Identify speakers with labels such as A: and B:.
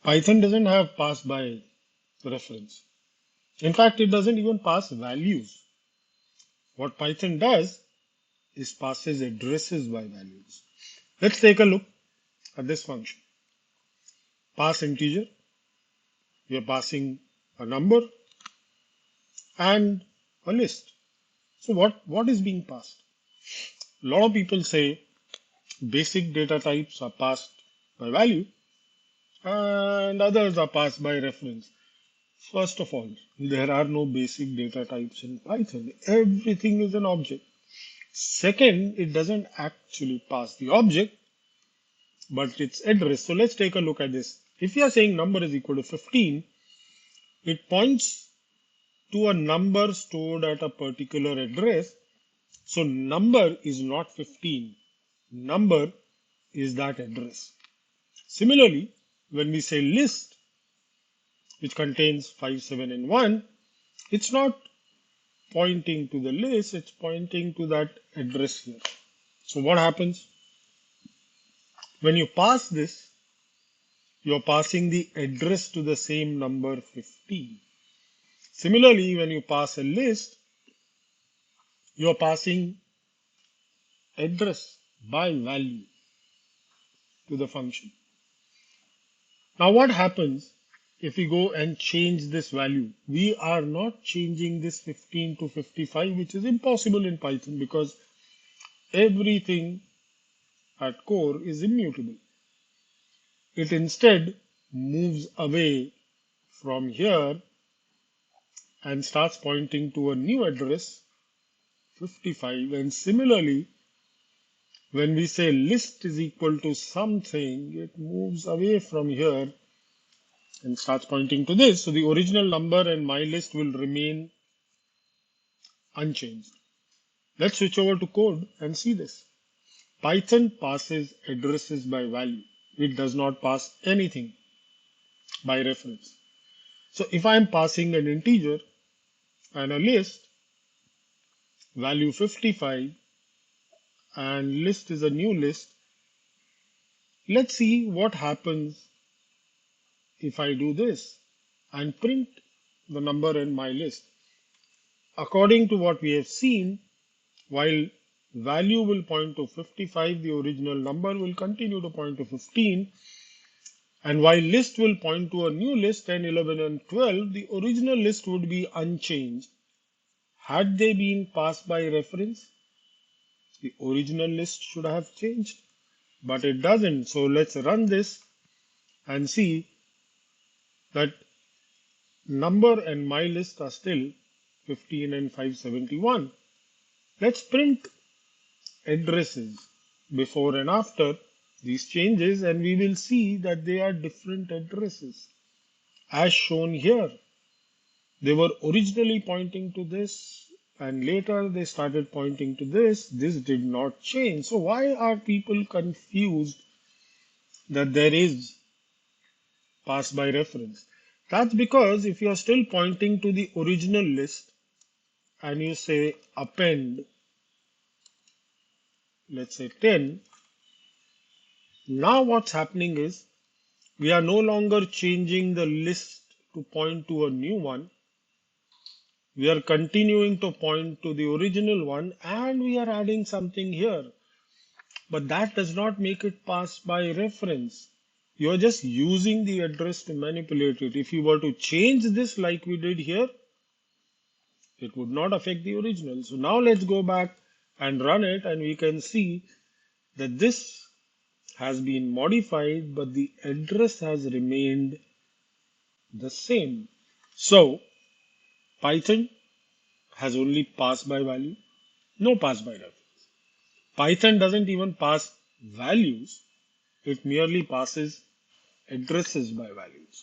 A: Python doesn't have pass by reference. In fact, it doesn't even pass values. What Python does is passes addresses by values. Let's take a look at this function. Pass integer, we are passing a number and a list. So what is being passed? A lot of people say basic data types are passed by value and others are passed by reference. First of all, there are no basic data types in Python. Everything is an object. Second, it doesn't actually pass the object, but its address. So let's take a look at this. If you are saying number is equal to 15, it points to a number stored at a particular address. So number is not 15. Number is that address. Similarly, when we say list, which contains 5, 7, and 1, it's not pointing to the list, it's pointing to that address here. So what happens? When you pass this, you're passing the address to the same number 15. Similarly, when you pass a list, you're passing address by value to the function. Now what happens if we go and change this value? We are not changing this 15 to 55, which is impossible in Python because everything at core is immutable. It instead moves away from here and starts pointing to a new address 55. And similarly, when we say list is equal to something, it moves away from here and starts pointing to this. So the original number and my list will remain unchanged. Let's switch over to code and see this. Python passes addresses by value. It does not pass anything by reference. So if I am passing an integer and a list, value 55, and list is a new list, let's see what happens if I do this and print the number in my list. According to what we have seen, while value will point to 55, the original number will continue to point to 15. And while list will point to a new list 10, 11, and 12, the original list would be unchanged. Had they been passed by reference, the original list should have changed, but it doesn't. So let's run this and see that number and my list are still 15 and 571. Let's print addresses before and after these changes, and we will see that they are different addresses as shown here. They were originally pointing to this, and later they started pointing to this. This did not change. So why are people confused that there is pass by reference? That's because if you are still pointing to the original list and you say append, let's say 10, now what's happening is we are no longer changing the list to point to a new one. We are continuing to point to the original one and we are adding something here. But that does not make it pass by reference. You are just using the address to manipulate it. If you were to change this like we did here, it would not affect the original. So now let's go back and run it and we can see that this has been modified, but the address has remained the same. So Python has only pass by value, no pass by reference. Python doesn't even pass values, it merely passes addresses by values.